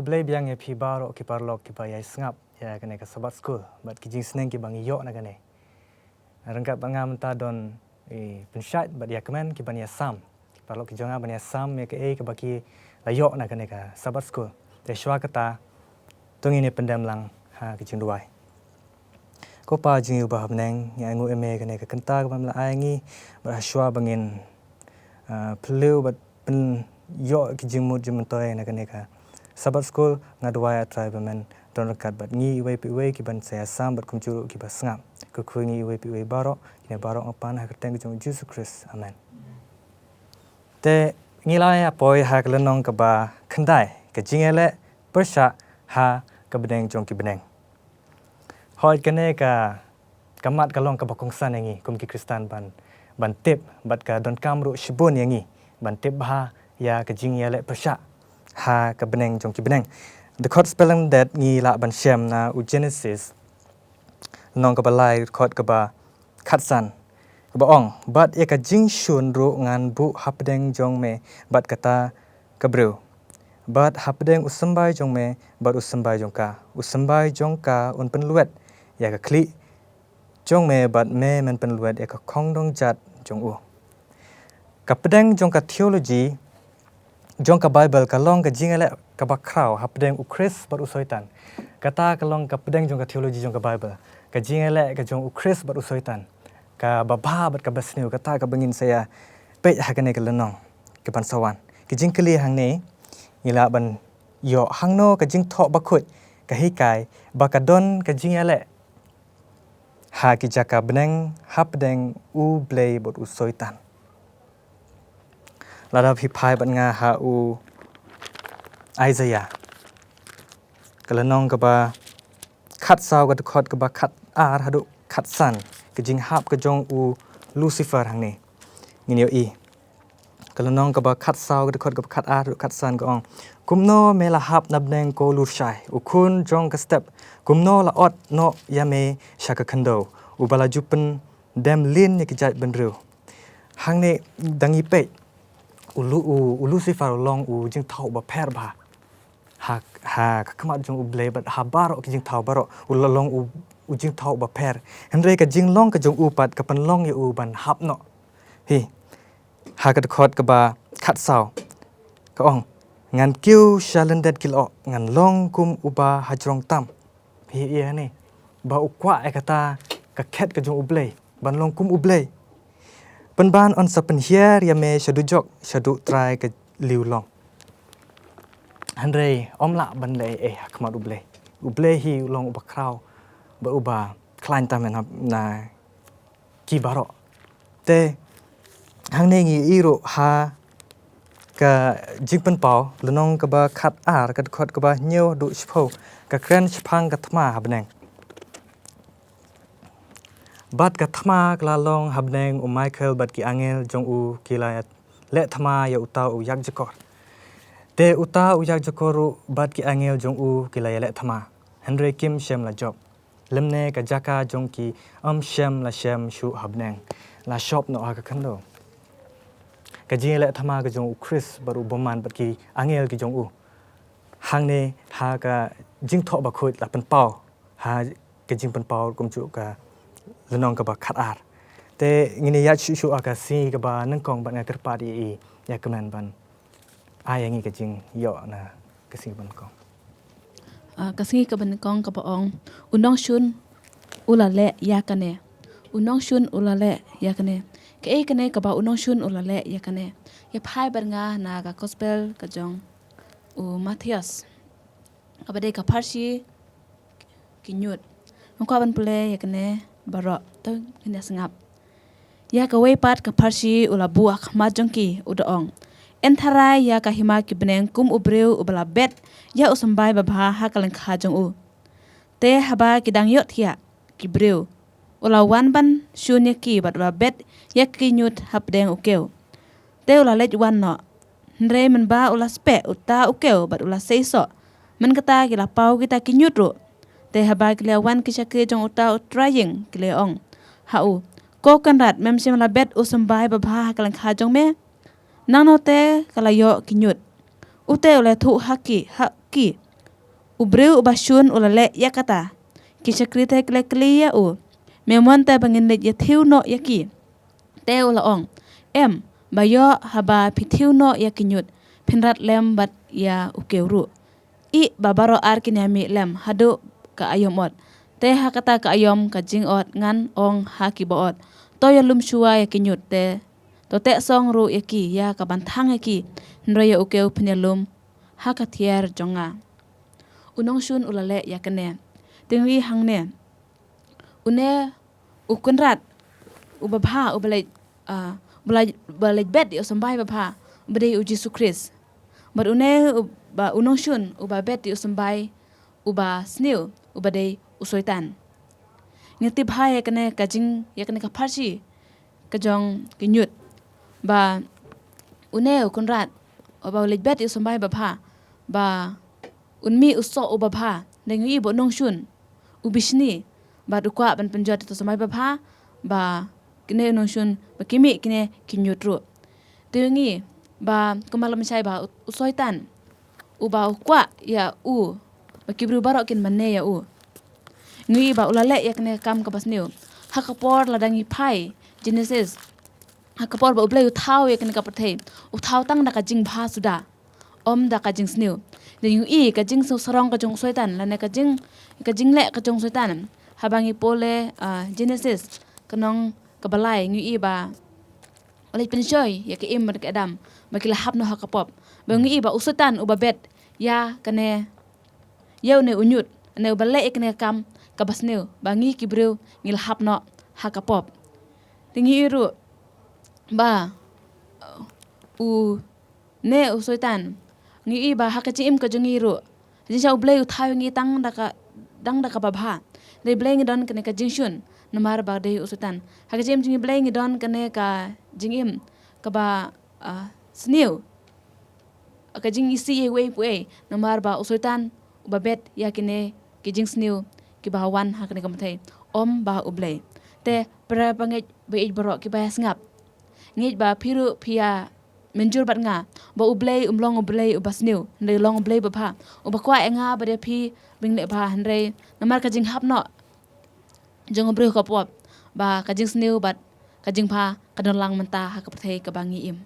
Kublai biang ya pi baro ki parlok ki bayai sengap ya kene ka sabat school bat ki jing seneng ki bangi yo na kene. Rengkat bangam ta don pensyat bat ya kemen ki ban ya sam. Ki parlok ki jonga ban ya sam ya ke ke baki la yo na kene ka sabat school. Te shwa kata tung ini pendam lang ha ki jing duai. Ko pa jing ubah beneng ya ngu eme kene ka kenta ka ban la ai ngi ba shwa bangin pelu bat pen yo ki jing mut jing toy na kene ka sabat school ngadwai tribe men don rekat bat ngi we pi we ki ban saya sam bat kumjuru ki ba sengap ku ku ngi we pi we baro ki baro apan ha keteng jong Jesus Christ amen te ngilai apoi ha klenong ka ba khandai ka jingele persha ha ka bedeng jong ki beneng hoi kene ka kamat kalong ka bakong san ngi kum ki Kristan ban tip bat ka don kamru shibun yangi ban tip ba ya ka jingele persha ha ka beneng jong ki beneng the code spelling that ngi la ban shem na u Genesis nong ka balai code ka ba khatsan ka ba ong bat ya ka jing shun ru ngan bu hapdeng jong me bat kata ka bru bat hapdeng usambai jong me bat usambai jong ka un pen luet ya ka kli jong me bat me men pen luet ya ka khong dong jat jong u ka pedeng jong ka theology jong ka Bible ka long ka jingale ka ba kraw hapdeng u Chris bat u soitan kata ka long ka pedeng jong ka theology jong ka Bible ka jingale ka jong u Chris bat u soitan ka baba bat ka basniu kata ka bangin saya pe ha ka ne ka lenong ka ban sawan ki jing kli hang ne ngila ban yo hangno ka jing tho ba khut ka hikai ba ka don ka jingale ha ki jaka beneng hapdeng u blay bat u soitan lada phi phai ban nga ha u Isaiah kalanong ka ba khat saw ka khot ka ba khat ar hadu khat san ka jing hap ka jong u Lucifer hang ne nginio i kalanong ka ba khat saw ka khot ka khat ar khat san ka ong kumno mela hap nabneng ko lushai ukun jong ka step kumno la ot no yame shaka khando ubala jupen dem lin ni ki jat benru hang ne dangi pe u Lucifer long u jing thau ba pher ba ha kamat jong u blay bat ha baro ki jing thau baro u long u jing thau ba pher henre ka jing long ka jong u pat ka pan long ye u ban hap no hi ha ka khot ka ba khat saw ka ong ngan kiu shalendet kilo ngan long kum uba hajrong tam hi ye ni ba u kwa e kata ka khet ka jong u blay ban long kum u blay penban on sapen hier ya me shadu jok shadu try ka liu long andre omla ban le khmat uble hi long ba kraw ba uba klein ta men na ki baro te hang ne ngi iro ha ka jingpen pau lenong ka ba khat ar ka khot ka ba nyo du shpho ka kren shphang ka thma habneng bat ka thma kla long habneng u Michael bat ki angel jong u kilayat le thma ya uta u yak jakor te uta u yak jakoru bat ki angel jong u kilaya le thma Henry Kim shem la job lemne ka jaka jong ki shem la shem shu habneng la shop no ka khando ka jing le thma ka jong u Chris baru boman bat ki angel ki jong u hang ne ha ka jing tho ba khut la pen pau ha ka jing pen pau kum chu ka lenong ka ba khat ar te ngini ya chu aka si ka ba nang kong ba nga kerpa di ya kemen ban ai ngi ka jing yo na ka si ban kong ka singi ka ban kong ka ba ong unong shun ulale ya kane unong shun ulale ya kane ka kane ka ba unong shun ulale ya kane ya phai bar nga na ka gospel ka jong u Matthias abade ka parsi kinyut ngko ban pule ya kane baro to kene sengap ya ka wei pat ka parsi ula buak ma jongki udaong entharai ya ka hima ki beneng kum ubreu ubala bet ya usambai babha ha kalang kha jong u te haba kidang yot thia ki breu ula wan ban shunya ki bat ula bet ya ki nyut hapdeng ukeu te ula lej wan no nre men ba ula spe uta ukeu bat ula seiso men kata ki la pau kita ki nyut ro te haba ki le wan ki shake jong uta trying ki le ong ha u ko kan rat mem sim la bet usambai babha ha kalang kha jong me nang no te kala yo ki nyut ute ule thu haki ubreu ubashun ulale yakata kisha krite kle klia u memon ta bangin le yathiu no yaki te ulaong em bayo haba pithiu no yakinyut phinrat lem bat ya ukewru I babaro ar kinami lem hadu ka ayomot te hakata ka ayom ka jingot ngan ong hakiboot toyo lum shua yakinyut te to te song ru yaki ya ka banthang yaki nroyo ukew phinelum hakathier jonga unong shun ulale yakane tingwi hangne une ukunrat ubabha ubalai balai bet yo sambai babha ubade uji sukris but une ba unong shun uba bet yo sambai uba snew ubade usoitan ngati bha yakane kajing yakane ka pharsi kajong kinyut ba une ukunrat uba balai bet yo sambai babha ba unmi uso ubabha dengi bo nong shun ubishni ba dukwa ban penjot to samai babha ba kine nong shun ba kimi kine kinyutru dengi ba kemalam sai ba usoitan uba ukwa ya u ba kibru barok kin manne ya u ngi ba ulale yakne kam ka basniu hakapor ladangi phai genesis hakapor ba ublai uthau yakne ka pathe uthau tang da ka jing bha suda om da ka jing sniu den yu ka jing so sarong ka jong soitan la ne ka jing le ka jong soitan habangi pole genesis kanong kabalai ngi ba oleh pensoi ya ke im ke adam bakila hapno hakapop ba ngi ba usotan uba bet ya kane yau ne unyut ne ubale ikne kam kabasneu ba ngi kibreu ngil hapno hakapop tingi ru ba u ne usoitan ngi ba hakachi im ka jongi ru jinsa ublei uthayo ngi tang daka babha de blei ngi don kene ka jingshun namar ba de usutan hakachi im jingi blei ngi don kene ka jingim ka ba snew ka jingi si we we namar ba usutan ubabet yakine ki jing snew ki ba wan hakne kamthai om ba ublei te pra bangai be baro ki ba sngap ngi ba phiru phia menjur bat nga ba ublei umlong ublei ubasniu ndai long ublei ba pha ubakwa enga ba de phi bingle ba handrei namar ka jing hapno jong ubrei ka pop ba ka jing sniu bat ka jing pha ka don lang menta ha ka prthei ka bangi im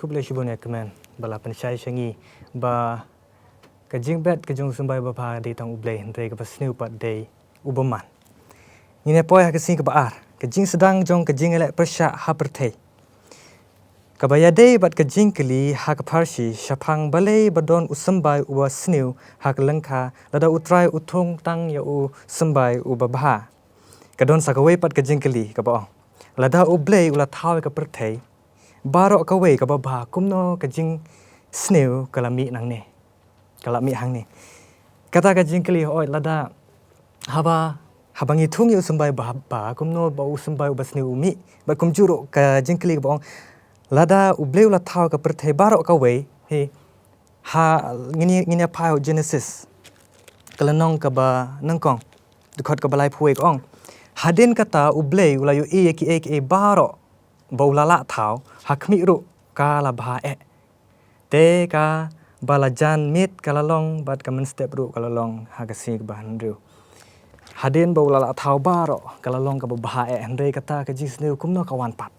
kuble shibon ya kemen bala pensyai shangi ba ka jing bet ka jong sumbai ba pha de tang ublei handrei ka basniu pat de ubaman ngine poy ha ka sing ka ba ar ka jing sedang jong ka jing ele persya ha prthei kabaya day bat kajing kali hak parsi shapang balai badon usambai uwa sniu hak lengka lada utrai utung tang ya u sambai ubabha kadon sakawai pat kajing kali kaba lada ublei ula thau ka perthei baro kawai ka babha kumno kajing sniu kalami nangne kalami hangne kata kajing kali oi lada habangi thung yu sambai ba kumno ba usambai ubasniu umi ba kumjuro kajing kali kaba lada ubleu la thau ka perthei barok ka we he ha ngini phao genesis kalanong ka ba nangkong dukhat ka balai phuai kong haden kata ubleu la yu e barok baulala thau hakmi ru ka la bha e te ka balajan mit kalalong bat ka men step ru kalalong ha ka sik ban ru haden baulala thau barok kalalong ka bha e handai kata ka jisneu kumno ka wan pat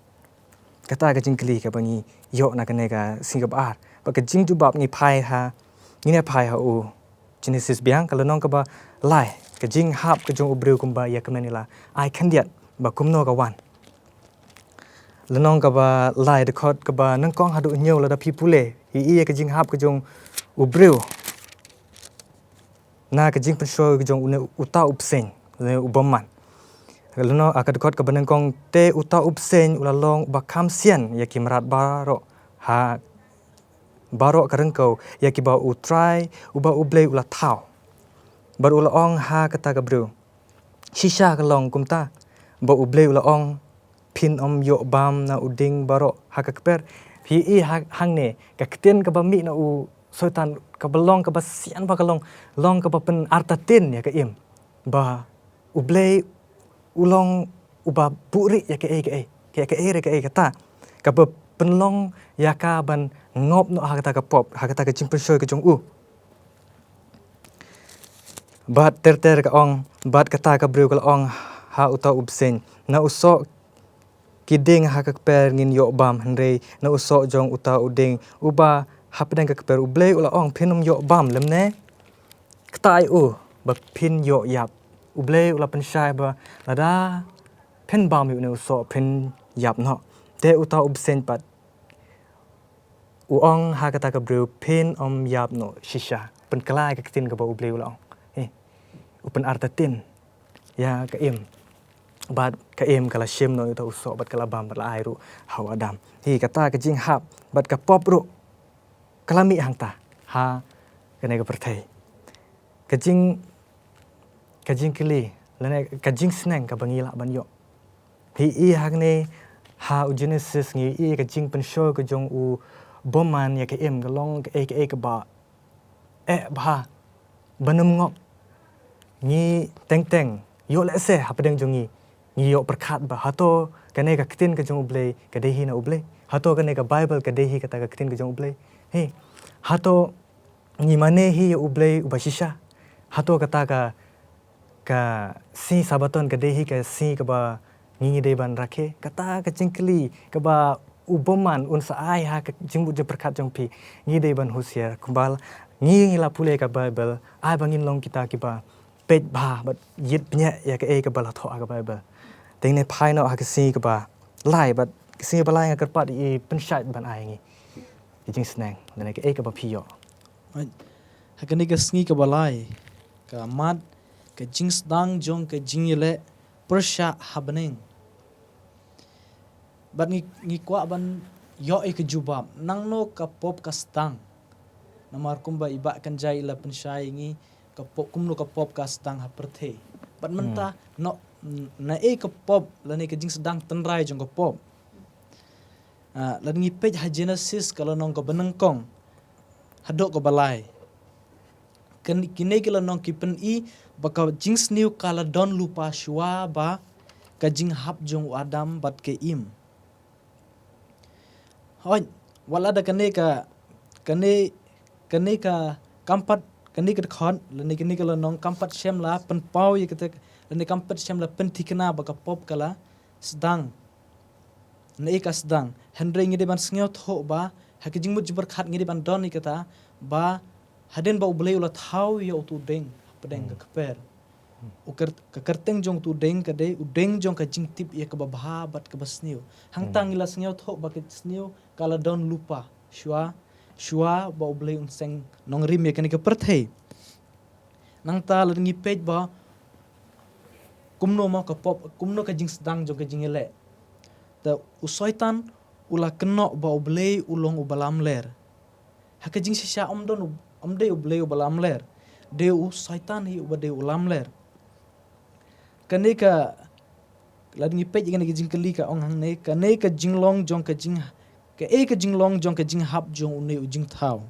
kata ka jingkli ka bangi yo na kane ka singap ar ba ka jing jubab ni phai ha ngine phai ha u genesis biang kala nong ka ba lai ka jing hap ka jong ubreu kumba ya kamenila ai khandiat ba kumno ka wan lenong ka ba lai de khot ka ba nang kong hadu nyeu la da phipule hi ka jing hap ka jong ubreu na ka jing pensho ka jong uta upsen le ubaman leno akad kot kabanang kong te uta upsen ulalong bakam sian yaki merat baro ha baro karengkau yaki ba utrai uba ublei ula thau bar ula ong ha kata kabru shisha kalong kumta ba ublei ula ong pin om yo bam na uding baro ha kakper pi hangne ka kten ka bami na u soitan ka balong ka basian ba kalong long ka pen artatin ya ka im ba ublei ulong uba buri ya ke kata ka penlong ya ka ban ngop no ha kata ka pop ha kata ka chimpensoi ka jong u Bat ter ka ong bat kata ka breu ka ong ha uta ubsen na usok kiding ha ka per ngin yo bam hendrei na usok jong uta uding uba ha pedang ka per ublei ula ong pinum yo bam lemne ktai ba pin yo yap ublei ula pensyai ba lada pen bam yu ne usok pen yap no te uta ubsen pat uong ha kata ka breu pin om yap no shisha pen kelai ka tin ka ba ublei ula ong upen artatin ya ka im bat ka im kala shim no ita usok bat kala bam bat la airu haw adam hi kata ka jing hap bat ka pop ru kala mi hang ta ha ka ne ka perthai ka jing kili lane ka jing sneng ka bangila ban yo hi i hang ne ha u genesis ngi i ka jing pen show ka jong u boman ya ka im ka long ka ka ba ba banum ngok ni teng yo le se ha pedang jongi ni yo perkat ba hato kane ka kitin ka jong ublei ka dehi na ublei hato kane ka bible ka dehi kata ka kitin ka jong ublei he hato ni mane hi ublei ubashisha hato kata ka si sabaton ka dehi ka si ka ba ni de ban rakhe kata ka jingkli ka ba uboman un sa ai ha ka jingbu je perkat jong pi ni de ban husier kumbal ni la pule ka bible ai bangin long kita ki ba pet ba bat yit nya ya ka ka bala tho ka bible teng ne phai no ha ka si ka ba lai bat si ba lai ka pat i pen shat ban ai ngi jing snang ne ka ba phi yo hakani ka sngi ka balai ka mat ka jing sdang jong ka jing yele persha habning bat ngi kwa ban yo ka jubab nang no ka pop ka stang namar kumba iba kan jai la penshai ngi ka pop kumno ka pop ka stang ha perthe bat menta no na ka pop la ne ka jing sedang tenrai jong ka pop la ngi page ha genesis kala nong ka benengkong hadok ka balai kan kine kala nong kipen i baka jing sniu kala don lupa shwa ba ka jing hap jong adam bat ke im hoi wala da kane ka kampat kani ka khon lani kani kala nong kampat shem la pen pau ye kata lani kampat shem la pen thikna ba ka pop kala sedang nei ka sedang hendre ngi de ban sngiau tho ba ha ki jingmut jibar khat ngi de ban don ni kata ba haden ba ublei ula thau ye tu deng pedeng ka kper uker ka kerteng jong tu deng ka de udeng jong ka jing tip ye ka ba bha bat ka basniu hang tang ila sngiau tho ba ka sniu kala don lupa shua ba ublei un seng nong rim ye kani ka perthei nang ta la ngi pej ba kumno ma ka pop kumno ka jing sedang jong ka jing ele ta usoitan ula keno ba ublei ulong ubalam ler ha ka jing shisha omde ublei ubalam ler de u saitan hi ubade ulam ler kani ka la ngi pej kani ka jing kali ka ong hang ne kani ka jing long jong ka jing ka jing long jong ka jing hap jong une u jing thau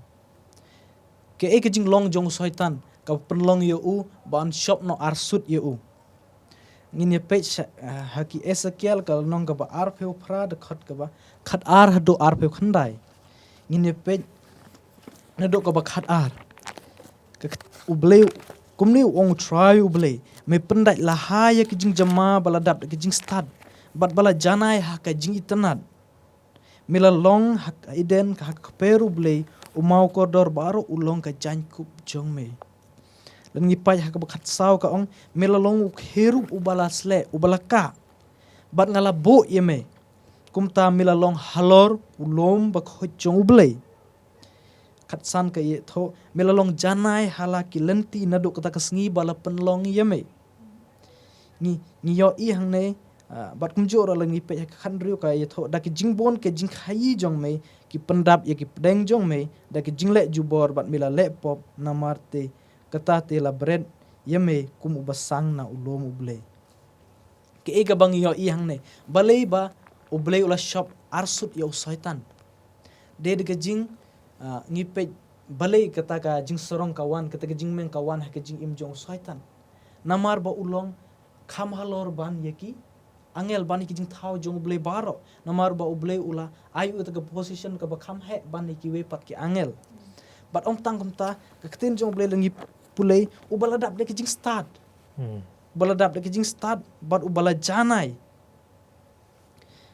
ka jing long jong soitan ka penlong ye u ban shop no arsut ye u ngin ye page haki esakiel ka nong ka ba ar pheu phra de khat ar hado ar pheu khandai ngin ye page na do ka ba khat ar ka ublei kumni ong try ublei me pendai la ha ye ki jing jama bala dap ki jing stad bat bala janai ha ka jing itanat mila long hak iden ka hak peru blei umau kodor baru ulong ka jankup jong me lan ngi pai hak bakhat saw ka ong mila long herup ubala sle ubala ka bat ngala bo yeme kumta mila long halor ulom bak hojong ublei khat san ka ye tho mila long janai hala ki lenti nadu kata kasngi bala penlong yeme ngi yo i hang ne bat kumjor la ngi pe khan riu ka ye tho da ki jingbon ke jing khai jong me ki pendap ye ki pedeng jong me da ki jingle jubor bat mila le pop na marte kata te la bread ye me kum ubasang na ulom uble ke ega bang yo i hang ne balei ba uble ula shop arsut yo saitan de ke jing ngi pe balei kata ka jing sorong kawan kata ke jing meng kawan ha ke jing im jong saitan namar ba ulong kham halor ban ye ki angel bani ki jing thau jong ublei baro namar ba ublei ula ayu ta position ka ba kham he bani ki we pat ki angel bat ong tang kumta ka ktin jong ublei lengi pulei ubaladap de kijing start baladap de kijing start ban ubala janai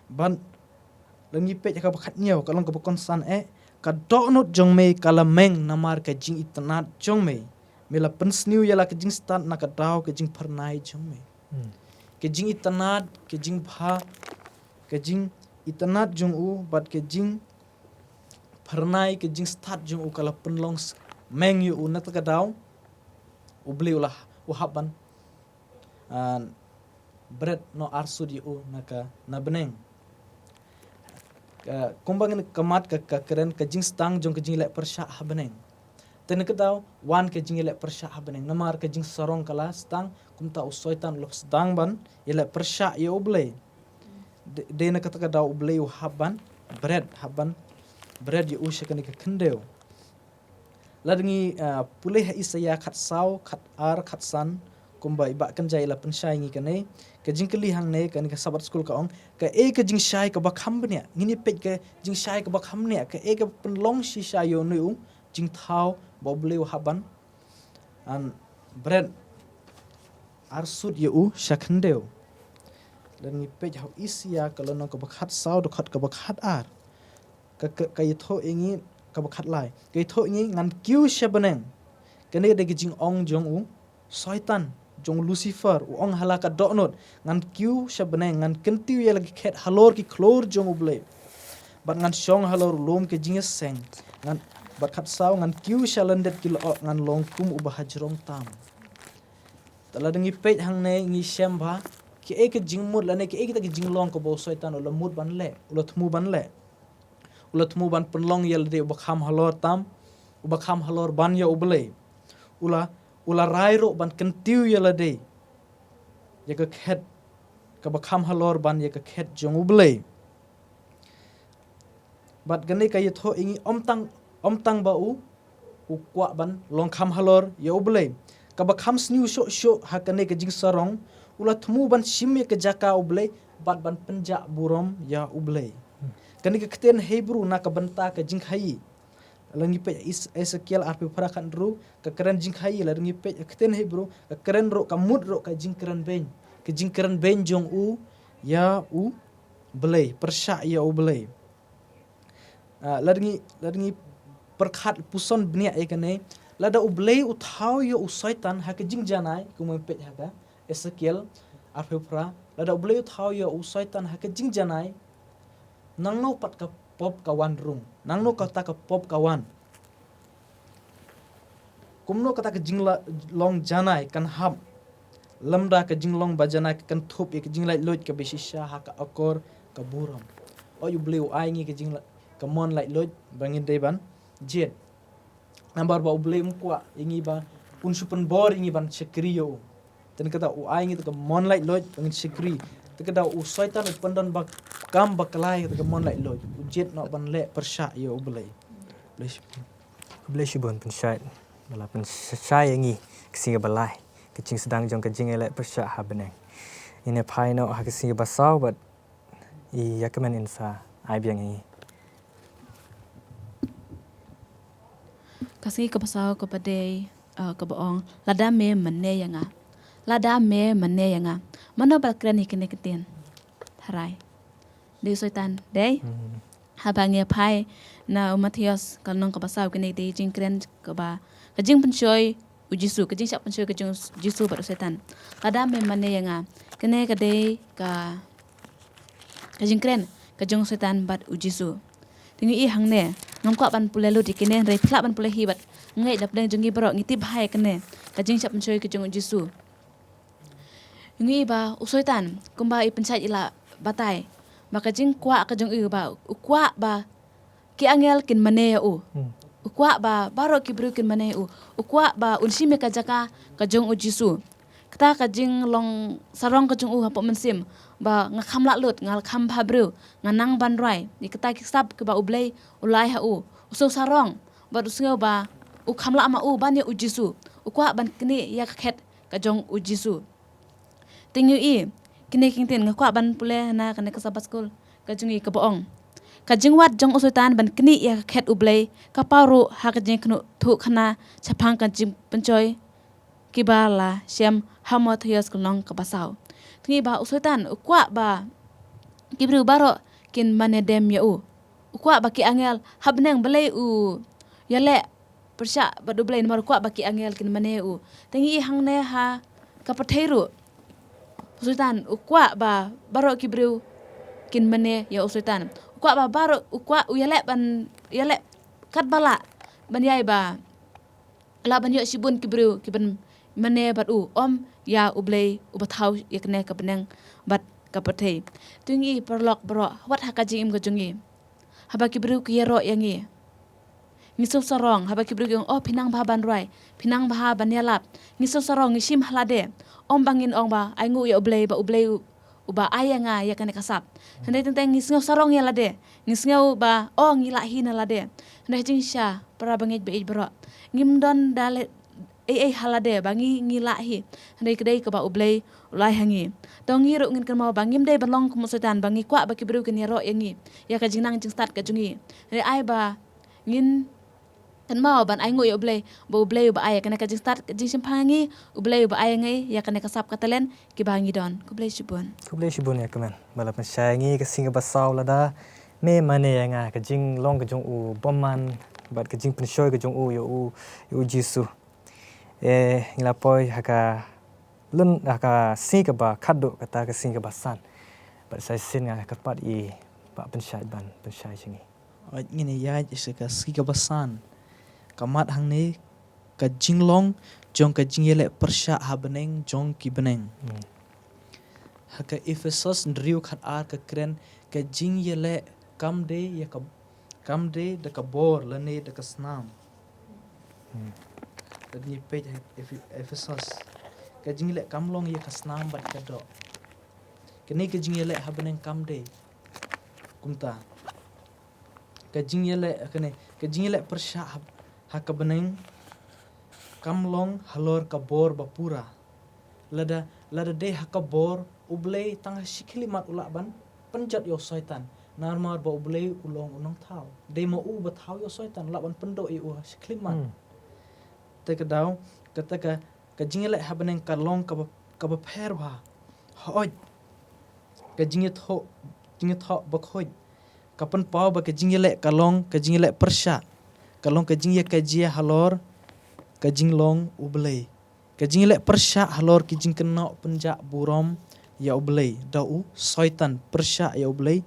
ban lengi pe ka bakhat nyau kalong ka bakon san ka donot jong me kala meng namar ka jing itanat jong me mela pensniu yala ka jing start na ka daw ka jing pernai jong me ka jing itanat ka jing bha ka jing itanat jong u bat ka jing pernai ka jing start jong u kala penlong meng yu u nat ka daw u beli ulah u haban bread no arsud yu naka na beneng kumbang kamat ka keren ka jing stang jong ka jing lek persha habeneng ten ka daw wan ka jing lek persha habeneng namar ka jing sarong kala stang kumta usoitan lo stang ban yelek persha yu uble de na ka daw uble u haban bread yu usha ka kendeu ladngi pulih isaya khat sau khat ar khat san kumba iba kan jai la penshai ngi kane ka jing kali hang ne kan ka sabat school ka ong ka ka jing shai ka bakham bne ngini pet ka jing shai ka bakham ne ka ka penlong shi shai yo nu jing thau bobleu haban an bread ar sud yu shakhendeu dan ngi pet hau isia kalau no ka bakhat sau do khat ka bakhat ar ka yitho ingi ka bakhat lai ka yitho ingi ngan kyu shabaneng kane de jing ong jong u soitan jong Lucifer u ong halaka donot ngan kyu shabaneng ngan kentiu ya lagi khet halor ki klor jong uble bat ngan shong halor lom ke jinges seng ngan bat khat saw ngan kyu shalandet ki lo ngan long kum u bahajrong tam tala dengi pet hang ne ngi shamba ki ke jing mud la ne ki ta ki jing long ko bo soitan ula mud ban le ula thmu ban penlong yel de bakham halor tam u bakham halor ban ya uble ula rairo ban kentiu yala de ya ka khet ka bakham halor ban ya ka khet jong uble bat gane ka yitho ingi omtang ba u kwa ban long kham halor ya uble ka bakham sniu sho hakane ka jing sarong ula thmu ban shim ya ka jaka uble bat ban penja burom ya uble gane ka kten hebru na ka banta ka jing khai langi pe Ezekiel arpe parakan ru ka keren jing khai la langi pe kten hebru ka keren ro ka mud ro ka jing keren ben jong u ya u blei persha ya u blei langi perkhat puson bnia ekane lada u blei u thau ya u saitan ha ka jing janai kumai pe ha ka Ezekiel arpe pra lada u blei u thau ya u saitan ha ka jing janai nangno pat ka pop kawan rung nangno kata ka pop kawan kumno kata ka jingla long janai kan hab lamda ka jinglong bajana kan thup ek jinglai loit ka besisha ha ka akor ka buram o yu bleu ai ngi ka jingla ka mon lai loit bangin deban jet nambar ba bleu mkwa ingi ba pun supen bor ingi ban sekrio ten kata u ai ngi ka mon lai loit bangin sekri kada u soitan pandan bak kam baklai ka mon lai loit jet no ban le persha yo ublei Boleh shibun pensyait bala pensyai ngi kesinga balai kecing sedang jong kejing elek persya habeneng ine pai no ha kesinga basau but I yakemen insa ai biang ngi Kasih kepasau kepada kebaong lada me mene yanga mana balkran ni kene keten harai de soitan de habangnya pai na Matius kalnong kepasau kene de jingkren keba kejing pencoy ujisu kejing siap pencoy kejing jisu baru setan lada me mene yanga kene kade ka kejing kren kejing setan bat ujisu tingi I hangne ngam ko ban pulelo dikene rei thlak ban pule hibat ngai dap deng jengi bro ngiti bhai kene kajing chap choi kejong jisu ngi ba usoitan kumba I pencai ila batai ba kajing kwa kajong ba ukwa ba ki angel kin mane u ukwa ba baro ki bru kin mane u ukwa ba unsi me kajaka kajong jisu kata kajing long sarong kajong hapo mensim ba ngakam lak lut ngal kham bhabru nganang ban rai ni kata kisap ke ba ublei ulai ha u uso sarong ba usngo ba u kham lak ma u ban ya ujisu ukwa ban kini ya khet kajong ujisu tingu I kini kingtin ngakwa ban pule na kane kasabat school kajung I kaboong kajing wat jong usutan ban kini ya khet ublei kaparu ha kajing knu thu khana chapang kajing pencoy kibala shem hamotheos kulong kapasau tingi ba usoitan ukwa ba kibru baro kin manedem ya ukwa baki angel habneng belai yale persya badu belai nomor ukwa baki angel kin mane tingi hangne ha kapathairu usoitan ukwa ba baro kibru kin mane ya usoitan ukwa ba baro ukwa yale kat bala ban yai ba la ban yo sibun kibru kiban mane bat om ya ublei ubathau yakne kapneng bat kapathe tungi perlok bro wat hakaji im gojungi haba kibru kiyero yangi ngisuk sarong haba kibru yung pinang ba ban rai pinang ba ban yalap ngisuk sarong ngisim halade om bangin ong ba aingu ya ublei uba ayanga yakane kasap hande tentang ngisngau sarong ya lade ngisngau ba ngilahi na lade hande jingsha para bangej be bro ngimdon dale halade bangi ngilahi hande kedai ke ba ublei ulai hangi tongi ru ngin kan mau bangim dei balong kumusutan bangi kwa ba kibru ken yero yangi ya ka jingnang jing start ka jungi hande ai ba ngin kan mau ban aingu ya ublei ba ay kana ka jing start jing simpangi ublei ba ay ngai ya kana kasap katalen ki bangi don ku blei shibun ya kemen bala pensyangi ke singa basau lada me mane yang ke jing long ke jong boman bat ke jing pensyoy ke jong yo jisu ngilapoi haka lun haka singa ba khaddo kata ke singa basan bat sai sin nga ka pat ba pensyai jingi ngini ya isika ski ka basan kamat hang ni ka jinglong jong ka jingyele persya habeneng jong ki beneng haka Efesos ndriu khat ar ka kren ka jingyele kamde de ka bor lane de ka snam ni page Efesos ka jingyele kamlong ya ka snam bat ka do kini ka jingyele habeneng kamde kumta ka jingyele persya haka beneng kamlong halor kabor bapura lada de haka bor ublei tang siklimat ulaban penjat yo syaitan narmar ba ublei ulong unong thau de mo bathau yo syaitan laban pendo siklimat te kadau kata ka jingyele habeneng kalong ka ba pherwa hoj ka jingitho bakhoj kapan pau ba ka jingyele kalong ka jingyele persya kalong ka jingye ka jia halor ka jinglong ublei ka jingle persya halor ki jingkeno penja burom ya ublei dau syaitan persya ya ublei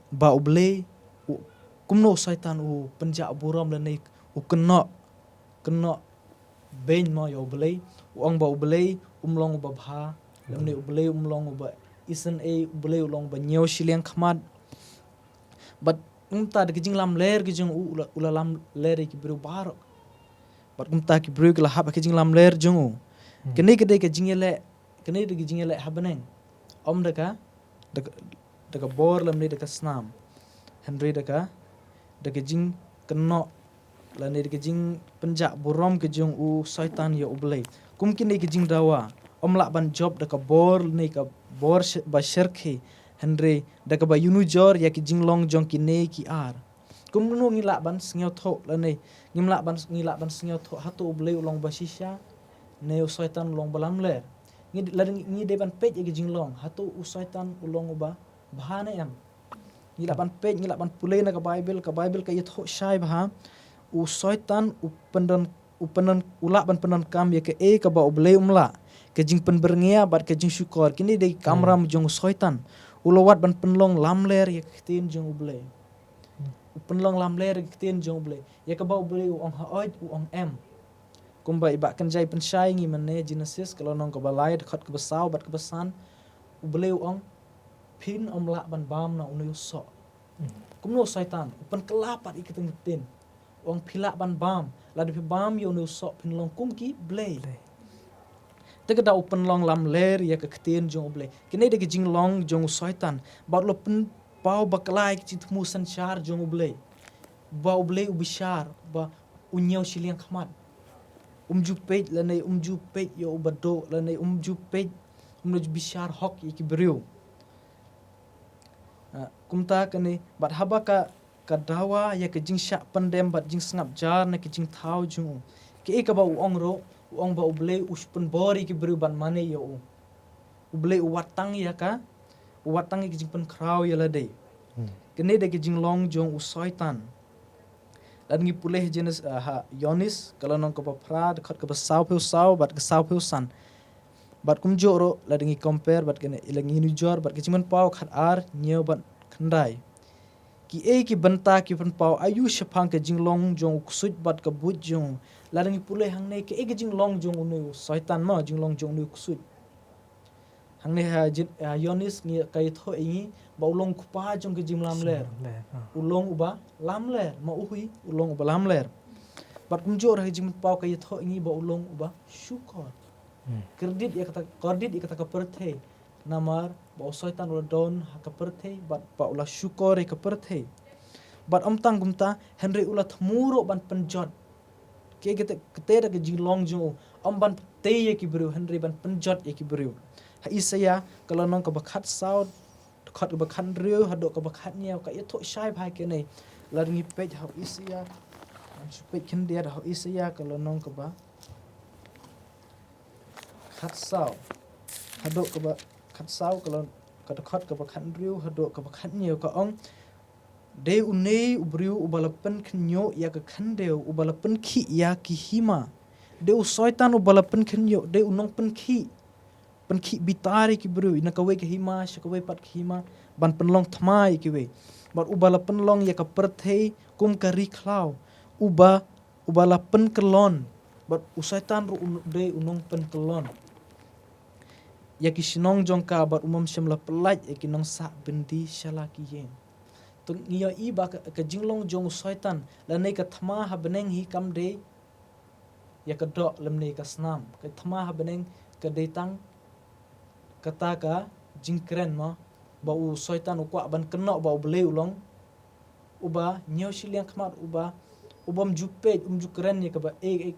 ba ublei kumno syaitan penja burom lene keno ben mo ya ublei ong ba ublei umlong ba bha lene ublei umlong ba isen ublei ulong ba nyo shiliang khmat but umta de jing lam ler ki jing ula lam ler ki bru barok bat umta ki bru ki la hab ki jing lam ler jung kene ke de ke jingele habeneng om de ka bor lam de ka snam henry de ka jing keno la ne de jing penjak burom ke jung syaitan ya ublei kum kini ke jing dawa om la ban job de ka bor ne ka bor ba sherkhi Henry da ka ba yunu jor ya ki jinglong jong ki ne ki ar kum no ngila ban sngyo tho la ne ngila ban sngyo tho hatu ublei ulong ba shisha ne syaitan ulong balam le ngi de ban pej ki jinglong hatu syaitan ulong ba bahane am ngila ban pej ngila ban pulei na ka bible ka yetho shai ba syaitan upenan ula ban penan kam ya ke ka ba ublei umla ke jing pen berngia bat ke jing syukor kini de kamram jong syaitan ulawat ban penlong lamler ya kitin jong ublei penlong lamler kitin jong ublei ya ka ba ublei ong haoj ong em kumba iba kan jai pensyai ngi mane Genesis kalau nong ka balai khat ka basau bat ka basan ublei ong pin om la ban bam na unu so kumno syaitan pen kelapat ikitin tin ong pila ban bam la de bam yo nu so penlong kumki blei teka da open long lam ler ya ka ktin jong ublei kini de jing long jong syaitan ba lo pen pau baklai ki tmu sanchar jong ublei ba ublei ubishar ba unyo shiliang khmat umju pej la nei umju pej yo ubado la nei umju pej umno bishar hok ki beriu kumta kani bat haba ka dawa ya ka jing sha pandem bat jing snap jar na ki jing thau jong ke ka ba ong ro ong ba ublei uspun bori ki bru ban mane yo ublei watang ya ka watang ki jing pen kraw ya la dei kene de ki jing long jong u soitan dan ngi puleh jenis ha yonis kalau nong ko pa pra de khat ko pa sau bat ke sau peu san bat kum joro la dengi compare bat kene ilangi nu jor bat ke jiman pau khat ar nyeo bat khandai ki banta ki pen pau ayu shapang ke jing long jong kusut bat ka but jong la dengi puleh hang nei ke jing long jong unu soitan ma jing long jong nu kusut hang nei ha yonis ngi kai tho ingi ba ulong kupa jong ke jing lam ler ulong uba lam ler ma uhui ulong uba lam ler bat kum jor ha jing pau kai tho ingi ba ulong uba syukor kredit ya kata ka perthe namar ba soitan ula don ha ka perthe bat pa ula syukor ka perthe bat amtang gumta henry ula thmuro ban penjot ke kete ke jing long jong am ban te ye ki bru henry ban penjot ye ki bru ha isaya kalau nong ka bakhat sau khat ka bakhan riu ha do ka bakhat nyau ka tho shai bhai ke nei la ngi pej ha isaya an pej kin dia ha isaya kalau nong ka ba khat sau hadok ka ba khat sau kalau ka khat ka ba khan riu hadok ka ba khan nyeu ka ong de unei ubriu ubalapen khnyo ya ka khandeu ubalapen khi ya ki hima de u soitan ubalapen khnyo de unong pen khi bitari ki bru ina ka we ki hima shakawe pat ki hima ban penlong thmai ki we bat ubalapen long ya ka perthei kum ka ri khlau ubalapen kelon bat usaitan ru de unong pen kelon ya ki shinong jong ka bat umam shamla pelaj ya ki nong sa binti shala ki yen tung ngiyo i ba ka jinglong jong soitan la nei ka thma ha beneng hi kam de ya ka do lam nei ka snam ka thma ha beneng ka de tang kata ka jingkren ma ba u soitan u kwa ban keno ba u ble ulong uba nyo shiliang khmat ubam jupe jukren ye ka ba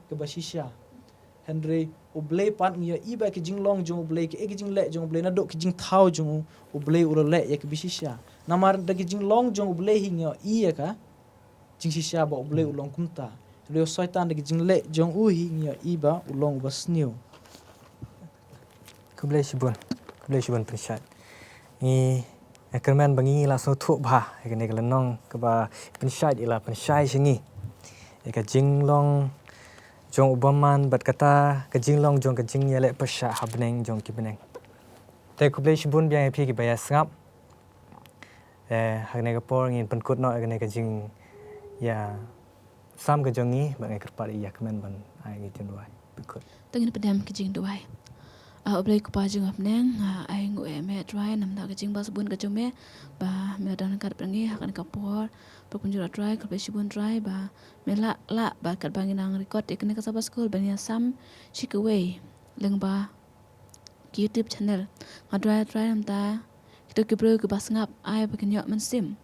ka ba shisha henry uble pan ngiyo i ba ki jinglong jong uble ki jing le jong uble na do ki jing thau jong uble ula le ye ki bishisha namar da ki jinglong jong uble hi ngiyo i ya ka jing shisha ba uble ulong kumta leo soitan da ki jing le jong u hi ngiyo i ba ulong ba sniu kublai shibun penshat ni kerman bangi la so thu ba kene kala nong ka ba penshat ila penshai singi ka jinglong jong ubaman bat kata ka jinglong jong ka jing yele pasha habneng jong ki beneng te kublai shibun biang pi ki baya sngap hagne ka por ngin penkut no hagne ka jing ya sam ka jongi bangai kerpat ya kemen ban ai ngi tunwai penkut tengin pedam ke jing duai oblei ku pa jing apneng ai ngu me try nam da ke jing ba sabun ka jome ba me dan kat prangi hakan ka por kunjura try ka be shibun try ba me la ba kat bangin ang record ekne ka sabas school bania sam shikaway leng ba YouTube channel ngadrai try nam ta kita ke bro ke basngap ai ba kenyo man sim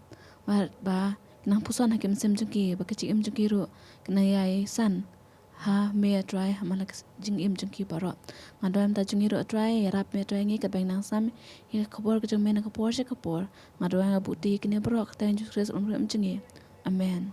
ba nang puson hakim sim jengki ba ke chim jengki ru kena yai san ha me try hamala jing im jengki baro ngadam ta jungi ro try rap me try ngi ka bang nang sam hi khobor ke jeng me na khobor se khobor ngadwa buti kene bro ka tan ju kres om jengi amen